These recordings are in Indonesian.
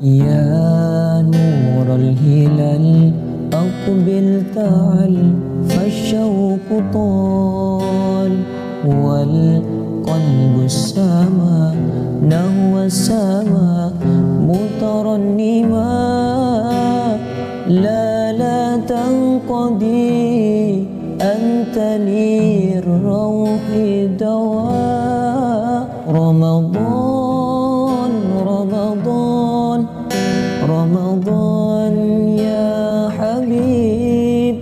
يا نور الهلال أقبل تعال فالشوق طال والقلب السما نحو السماء مترنما لا تنقضي أنت للروح دواء رمضان رمضان رمضان يا حبيب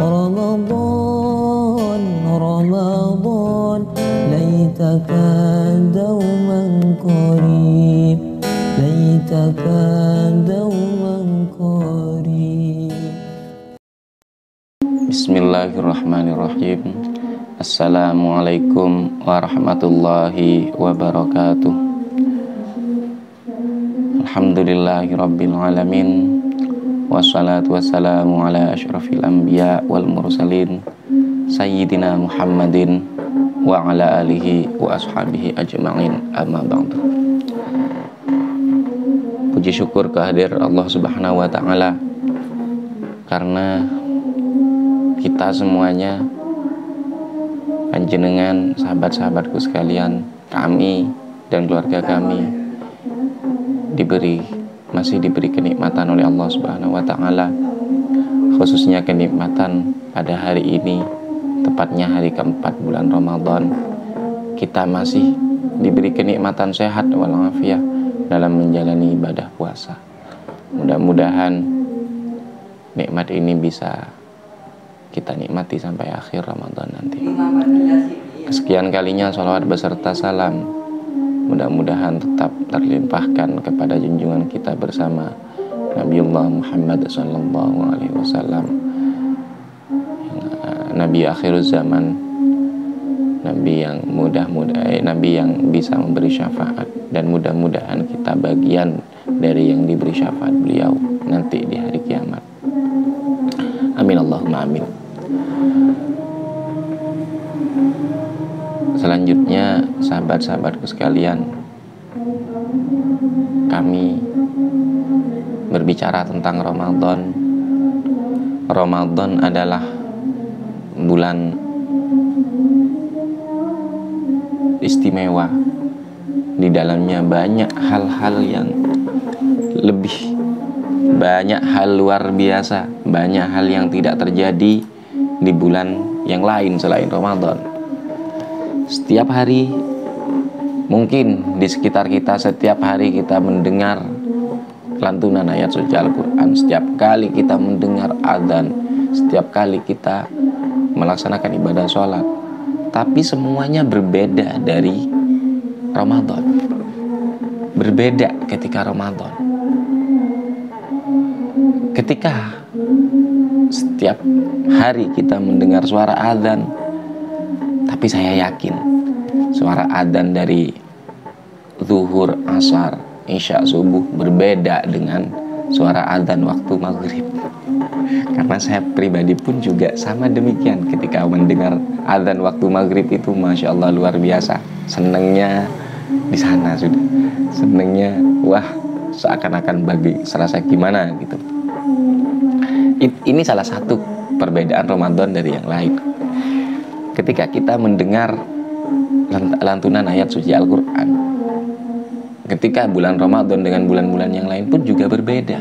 رمضان رمضان ليتك دوما قريب ليتك دوما قريب. Bismillahirrahmanirrahim. Assalamualaikum warahmatullahi wabarakatuh. Alhamdulillahirabbil alamin. Wassalatu wassalamu ala asyrafil anbiya wal mursalin sayyidina Muhammadin wa ala alihi wa ashabihi ajma'in, amma ba'du. Puji syukur kehadirat Allah Subhanahu wa taala, karena kita semuanya, panjenengan, sahabat-sahabatku sekalian, kami dan keluarga kami masih diberi kenikmatan oleh Allah Subhanahu wa taala, khususnya kenikmatan pada hari ini, tepatnya hari keempat bulan Ramadan. Kita masih diberi kenikmatan sehat walafiat dalam menjalani ibadah puasa. Mudah-mudahan nikmat ini bisa kita nikmati sampai akhir Ramadan nanti. Kesekian kalinya sholawat beserta salam mudah-mudahan tetap terlimpahkan kepada junjungan kita bersama Nabiullah Muhammad sallallahu alaihi wasallam, Nabi akhir zaman, Nabi yang Nabi yang bisa memberi syafaat, dan mudah-mudahan kita bagian dari yang diberi syafaat beliau nanti di hari kiamat. Amin Allahumma amin. Selanjutnya, sahabat-sahabatku sekalian, kami berbicara tentang Ramadan. Ramadan adalah bulan istimewa. Di dalamnya banyak hal-hal yang lebih, banyak hal luar biasa, banyak hal yang tidak terjadi di bulan yang lain selain Ramadan. Setiap hari, mungkin di sekitar kita, setiap hari kita mendengar lantunan ayat suci Al-Quran, setiap kali kita mendengar adzan, setiap kali kita melaksanakan ibadah sholat, tapi semuanya berbeda dari Ramadan. Berbeda ketika Ramadan. Ketika setiap hari kita mendengar suara adzan, tapi saya yakin suara adzan dari zuhur, asar, isya, subuh berbeda dengan suara adzan waktu maghrib. Karena saya pribadi pun juga sama demikian. Ketika mendengar adzan waktu maghrib itu, masya Allah, luar biasa. Senengnya di sana sudah. Senengnya, wah, seakan-akan bagi serasa gimana gitu. Ini salah satu perbedaan Ramadan dari yang lain. Ketika kita mendengar lantunan ayat suci Al-Quran, ketika bulan Ramadan dengan bulan-bulan yang lain pun juga berbeda.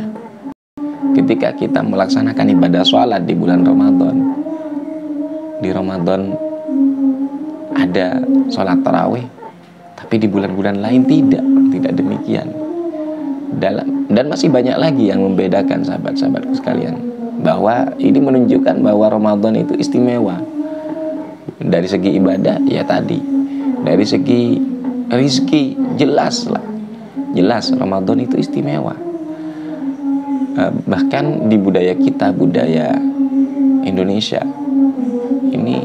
Ketika kita melaksanakan ibadah sholat di bulan Ramadan, di Ramadan ada sholat tarawih, tapi di bulan-bulan lain tidak demikian. Dan masih banyak lagi yang membedakan, sahabat-sahabatku sekalian, bahwa ini menunjukkan bahwa Ramadan itu istimewa. Dari segi ibadah, ya tadi, dari segi rizki, jelas Ramadan itu istimewa. Bahkan di budaya kita, budaya Indonesia ini,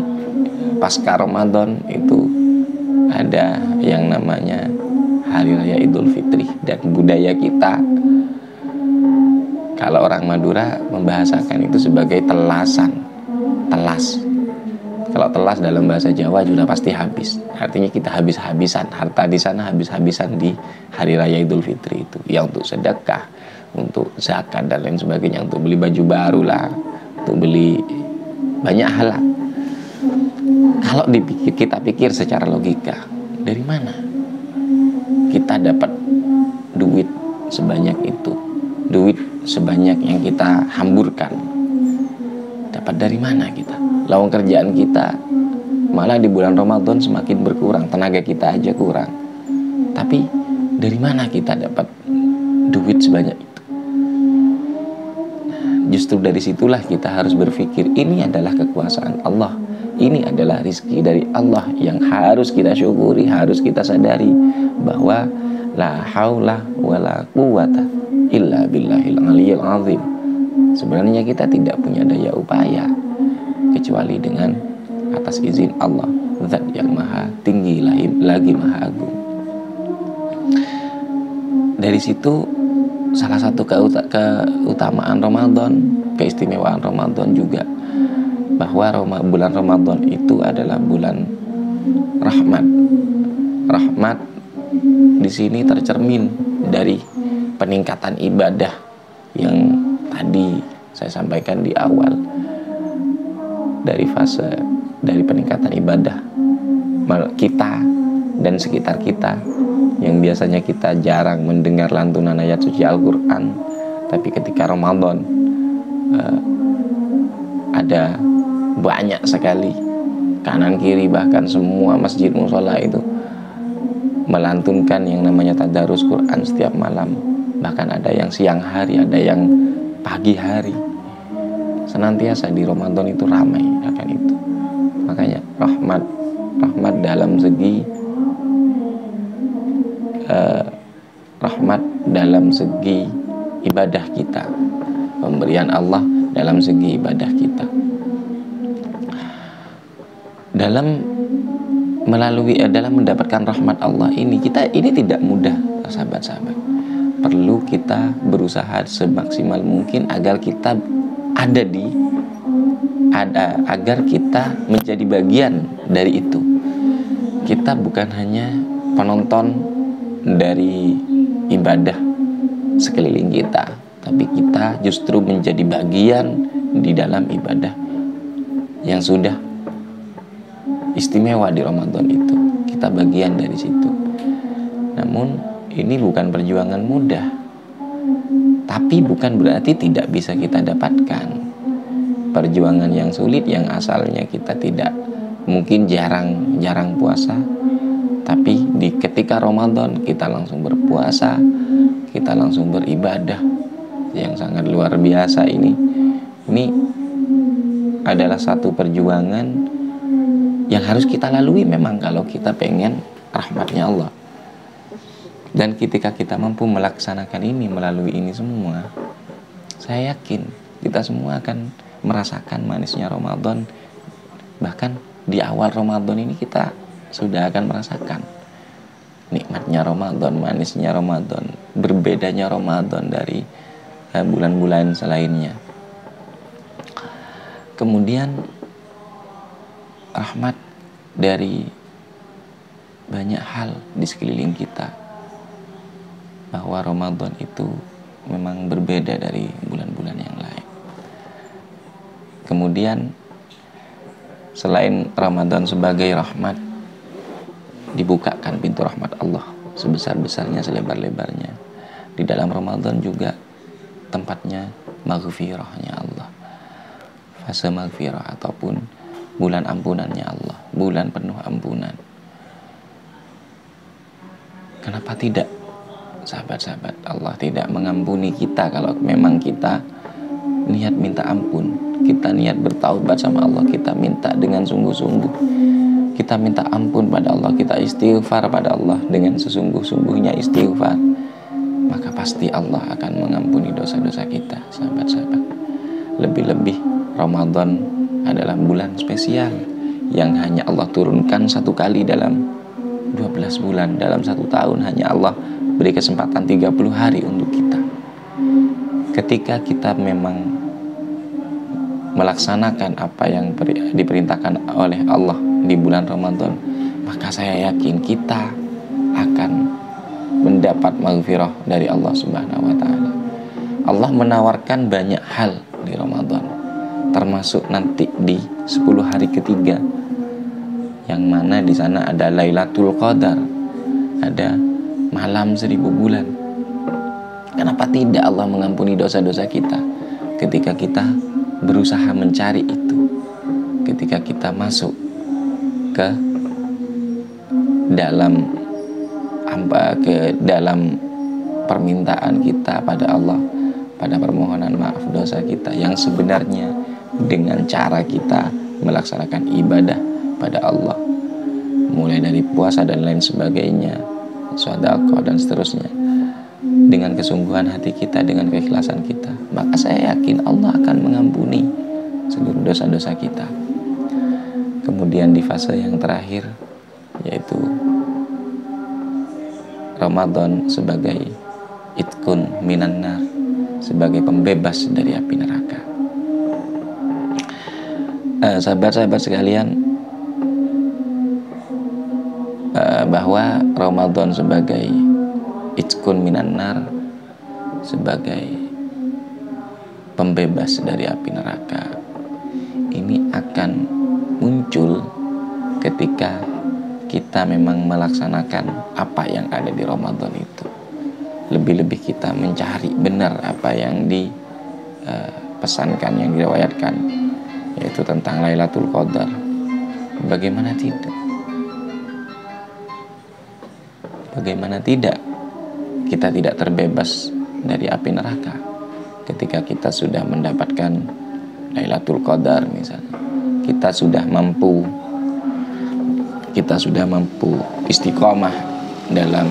pasca Ramadan itu ada yang namanya Hari Raya Idul Fitri. Dan budaya kita, kalau orang Madura membahasakan itu sebagai telas. Kalau telas dalam bahasa Jawa sudah pasti habis. Artinya kita habis-habisan, harta di sana habis-habisan di hari raya Idul Fitri itu. Ya untuk sedekah, untuk zakat dan lain sebagainya, untuk beli baju baru lah, untuk beli banyak hal lah. Kalau kita pikir secara logika, dari mana kita dapat duit sebanyak itu? Duit sebanyak yang kita hamburkan, dapat dari mana kita? Lawang kerjaan kita malah di bulan Ramadan semakin berkurang, tenaga kita aja kurang. Tapi dari mana kita dapat duit sebanyak itu? Justru dari situlah kita harus berpikir, ini adalah kekuasaan Allah, ini adalah rizki dari Allah yang harus kita syukuri, harus kita sadari bahwa la haula wala quwata illa billahil aliyyil azim. Sebenarnya kita tidak punya daya upaya kecuali dengan atas izin Allah, zat yang maha tinggi lagi maha agung. Dari situ salah satu keutamaan Ramadan, keistimewaan Ramadan juga, bahwa bulan Ramadan itu adalah bulan rahmat. Rahmat di sini tercermin dari peningkatan ibadah yang tadi saya sampaikan di awal, dari fase dari peningkatan ibadah kita dan sekitar kita yang biasanya kita jarang mendengar lantunan ayat suci Al-Quran, tapi ketika Ramadan ada banyak sekali kanan kiri bahkan semua masjid musola itu melantunkan yang namanya tadarus Quran setiap malam, bahkan ada yang siang hari, ada yang pagi hari. Senantiasa di Ramadan itu ramai akan itu. Makanya rahmat dalam segi rahmat dalam segi ibadah kita, pemberian Allah dalam segi ibadah kita. Dalam mendapatkan rahmat Allah ini tidak mudah, sahabat-sahabat. Perlu kita berusaha semaksimal mungkin agar kita agar kita menjadi bagian dari itu. Kita bukan hanya penonton dari ibadah sekeliling kita, tapi kita justru menjadi bagian di dalam ibadah yang sudah istimewa di Ramadan itu. Kita bagian dari situ. Namun ini bukan perjuangan mudah, tapi bukan berarti tidak bisa kita dapatkan. Perjuangan yang sulit yang asalnya kita tidak, mungkin jarang puasa, tapi ketika Ramadan kita langsung berpuasa, kita langsung beribadah yang sangat luar biasa ini adalah satu perjuangan yang harus kita lalui memang kalau kita pengen rahmatnya Allah. Dan ketika kita mampu melaksanakan ini, melalui ini semua, saya yakin kita semua akan merasakan manisnya Ramadan. Bahkan di awal Ramadan ini kita sudah akan merasakan nikmatnya Ramadan, manisnya Ramadan, berbedanya Ramadan dari bulan-bulan selainnya. Kemudian rahmat dari banyak hal di sekeliling kita, bahwa Ramadan itu memang berbeda dari bulan-bulan yang lain. Kemudian selain Ramadan sebagai rahmat, dibukakan pintu rahmat Allah sebesar-besarnya, selebar-lebarnya. Di dalam Ramadan juga tempatnya maghfirahnya Allah, fase maghfirah ataupun bulan ampunannya Allah, bulan penuh ampunan. Kenapa tidak, sahabat-sahabat? Allah tidak mengampuni kita kalau memang kita niat minta ampun, kita niat bertaubat sama Allah, kita minta dengan sungguh-sungguh, kita minta ampun pada Allah, kita istighfar pada Allah dengan sesungguh-sungguhnya istighfar, maka pasti Allah akan mengampuni dosa-dosa kita, sahabat-sahabat. Lebih-lebih Ramadan adalah bulan spesial yang hanya Allah turunkan satu kali dalam 12 bulan, dalam satu tahun hanya Allah beri kesempatan 30 hari untuk kita. Ketika kita memang melaksanakan apa yang diperintahkan oleh Allah di bulan Ramadan, maka saya yakin kita akan mendapat maghfirah dari Allah Subhanahu wa taala. Allah menawarkan banyak hal di Ramadan, termasuk nanti di 10 hari ketiga, yang mana di sana ada Lailatul Qadar, ada malam 1000 bulan. Kenapa tidak Allah mengampuni dosa-dosa kita ketika kita berusaha mencari itu, ketika kita masuk ke dalam permintaan kita pada Allah, pada permohonan maaf dosa kita yang sebenarnya dengan cara kita melaksanakan ibadah pada Allah, mulai dari puasa dan lain sebagainya, sedekah dan seterusnya, dengan kesungguhan hati kita, dengan keikhlasan kita, maka saya yakin Allah akan mengampuni seluruh dosa-dosa kita. Kemudian di fase yang terakhir, yaitu Ramadan sebagai itkun minan nar, sebagai pembebas dari api neraka. Sahabat-sahabat sekalian, bahwa Ramadan sebagai itkun minan nar, sebagai pembebas dari api neraka, ini akan muncul ketika kita memang melaksanakan apa yang ada di Ramadan itu. Lebih-lebih kita mencari benar apa yang dipesankan, yang diriwayatkan, yaitu tentang Lailatul Qadar. Bagaimana tidak? Bagaimana tidak kita tidak terbebas dari api neraka ketika kita sudah mendapatkan Lailatul Qadar misalnya. Kita sudah mampu istiqomah dalam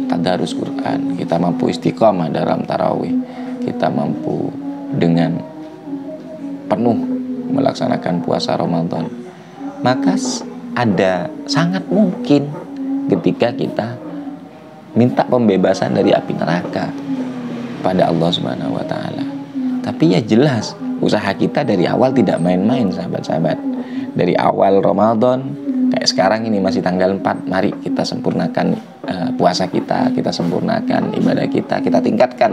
tadarus Quran, kita mampu istiqomah dalam tarawih, kita mampu dengan penuh melaksanakan puasa Ramadan, maka ada sangat mungkin ketika kita minta pembebasan dari api neraka pada Allah Subhanahu wa taala. Tapi ya jelas usaha kita dari awal tidak main-main, sahabat-sahabat. Dari awal Ramadan, kayak sekarang ini masih tanggal 4, mari kita sempurnakan puasa kita sempurnakan ibadah kita tingkatkan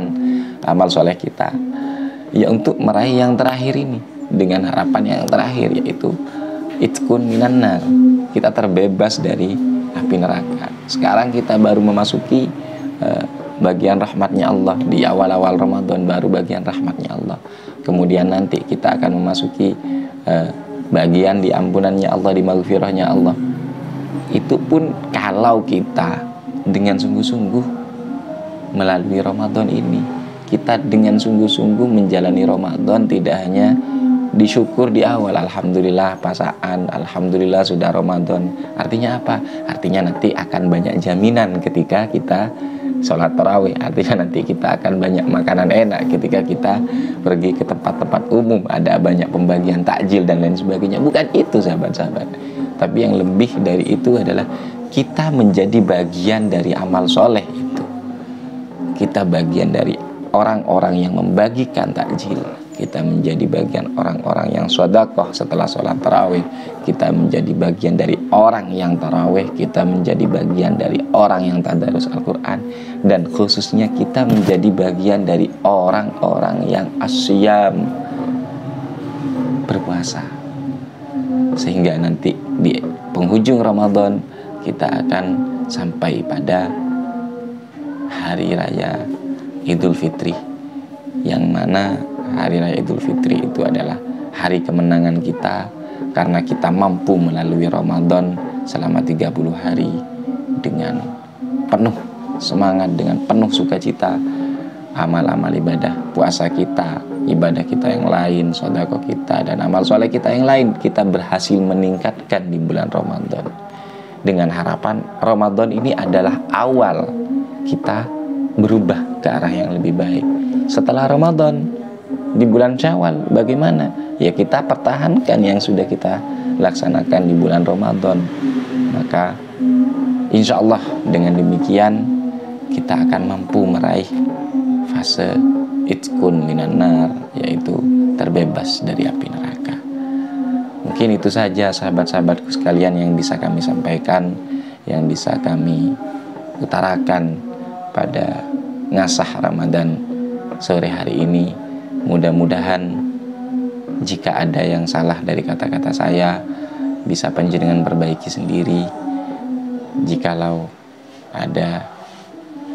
amal soleh kita, ya untuk meraih yang terakhir ini, dengan harapan yang terakhir, yaitu itkun minan nar, kita terbebas dari api neraka. Sekarang kita baru memasuki bagian rahmatnya Allah. Di awal-awal Ramadan baru bagian rahmatnya Allah. Kemudian nanti kita akan memasuki bagian di ampunannya Allah, di maghfirahnya Allah. Itu pun kalau kita dengan sungguh-sungguh melalui Ramadan ini, kita dengan sungguh-sungguh menjalani Ramadan, tidak hanya disyukur di awal, alhamdulillah pasaan, alhamdulillah sudah Ramadan. Artinya apa? Artinya nanti akan banyak jaminan ketika kita sholat tarawih. Artinya nanti kita akan banyak makanan enak ketika kita pergi ke tempat-tempat umum, ada banyak pembagian takjil dan lain sebagainya. Bukan itu, sahabat-sahabat. Tapi yang lebih dari itu adalah kita menjadi bagian dari amal soleh itu. Kita bagian dari orang-orang yang membagikan takjil. Kita menjadi bagian orang-orang yang sedekah setelah sholat tarawih. Kita menjadi bagian dari orang yang tarawih. Kita menjadi bagian dari orang yang tadarus Al-Quran. Dan khususnya kita menjadi bagian dari orang-orang yang asyam, berpuasa. Sehingga nanti di penghujung Ramadan kita akan sampai pada hari raya Idul Fitri, yang mana hari raya Idul Fitri itu adalah hari kemenangan kita, karena kita mampu melalui Ramadan selama 30 hari dengan penuh semangat, dengan penuh sukacita. Amal-amal ibadah, puasa kita, ibadah kita yang lain, sedekah kita, dan amal soleh kita yang lain, kita berhasil meningkatkan di bulan Ramadan. Dengan harapan Ramadan ini adalah awal kita berubah ke arah yang lebih baik. Setelah Ramadan, di bulan Syawal bagaimana? Ya kita pertahankan yang sudah kita laksanakan di bulan Ramadan. Maka insya Allah dengan demikian kita akan mampu meraih fase itqun minan nar, yaitu terbebas dari api neraka. Mungkin itu saja sahabat-sahabatku sekalian yang bisa kami sampaikan, yang bisa kami utarakan pada ngasah Ramadan sore hari ini. Mudah-mudahan jika ada yang salah dari kata-kata saya, bisa panjenengan perbaiki sendiri. Jikalau ada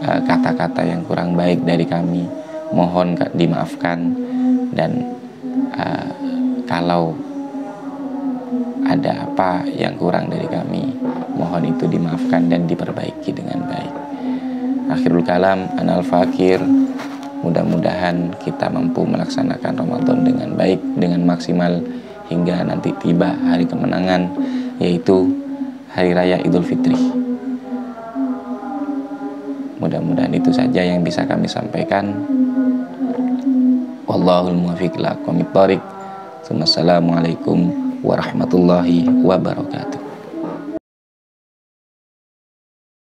kata-kata yang kurang baik dari kami, mohon dimaafkan. Dan kalau ada apa yang kurang dari kami, mohon itu dimaafkan dan diperbaiki dengan baik. Akhirul kalam, anal fakir. Mudah-mudahan kita mampu melaksanakan Ramadan dengan baik, dengan maksimal, hingga nanti tiba hari kemenangan, yaitu Hari Raya Idul Fitri. Mudah-mudahan itu saja yang bisa kami sampaikan. Wallahul muwaffiq ila aqwamit thoriq. Assalamualaikum warahmatullahi wabarakatuh.